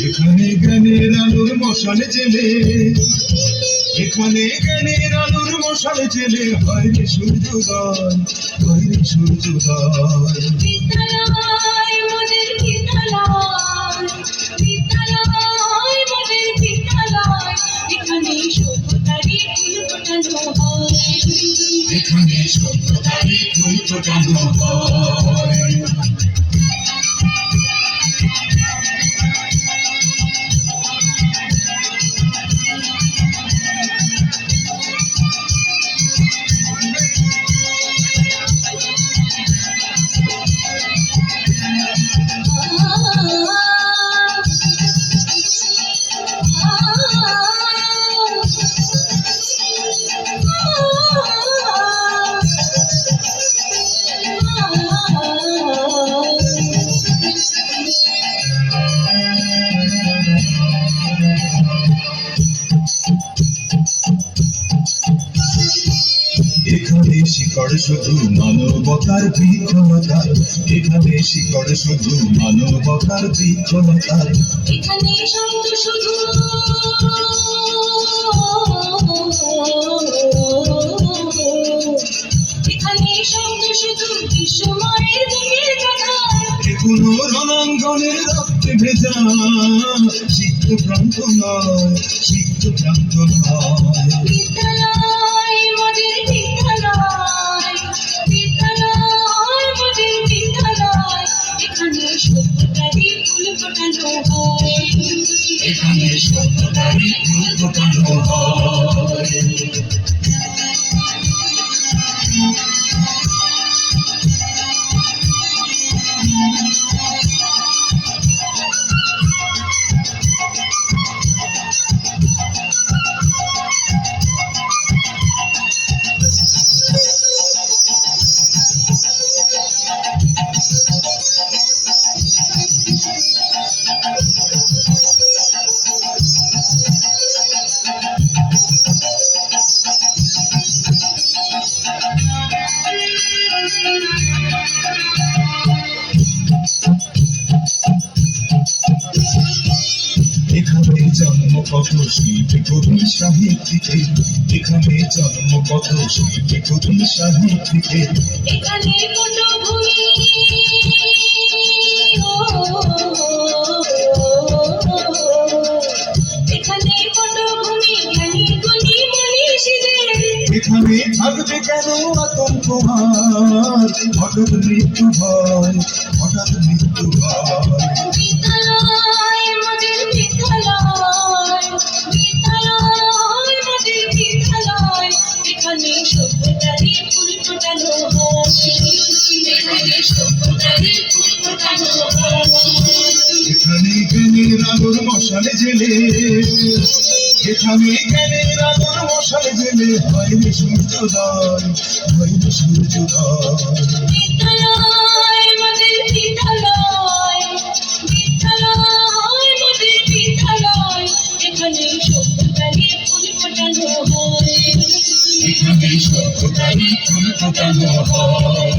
এখানে জ্ঞানের আলোর মশাল জেলে, এখানে জ্ঞানের আলোর মশাল জেলে হয় রে সূর্যোদয়, হয় রে সূর্যোদয়। বিদ্যালয় মোদের বিদ্যালয়, বিদ্যালয় মোদের বিদ্যালয়, এখানে সভ্যতারই ফুল ফোটানো হয়, এখানে সভ্যতারই ফুল ফোটানো হয়। এখানে শিকড় শুধু মানবতার বৃক্ষলতার, এখানে শিকড় শুধু মানবতার বৃক্ষলতার। এখানে শব্দ শুধু এখানে শব্দ শুধু বিশ্বমায়ের বুকের কথা, এগুলো রণাঙ্গনের রক্তে ভেজা, সিক্ত প্রান্ত নয়, সিক্ত প্রান্ত নয়। বিদ্যালয় মোদের বিদ্যালয়, বিদ্যালয় মোদের বিদ্যালয়, এখানে সভ্যতারই ফুল ফোটানো হয়, এখানে সভ্যতারই ফুল ফোটানো হয়। এখানে জন্ম কত শিল্পী কবি সাহিত্যিকের, এখানে জন্ম কত শিল্পী কবি সাহিত্যিকের। এখানে পটভূমি এখানে পটভূমি জ্ঞানী গুণী মনীষীদের, এখানে থাকবে কেন আতঙ্ক হার, হঠাৎ মৃত্যু ভয়, হঠাৎ মৃত্যু ভয়। বিদ্যালয় মোদের বিদ্যালয়, বিদ্যালয় মোদের বিদ্যালয়, এখানে সভ্যতারই ফুল ফোটানো হয়, এখানে সভ্যতারই ফুল ফোটানো হয়। এখানে জ্ঞানের আলোর মশালে জেলে, এখানে জ্ঞানের আলোর মশালে জেলে হয় রে সূর্যোদয়, হয় রে সূর্যোদয়। বিদ্যালয় মোদের বিদ্যালয়, বিদ্যালয় মোদের বিদ্যালয়, এখানে সভ্যতারই ফুল ফোটানো হয়, এখানে সভ্যতারই ফুল ফোটানো হয়।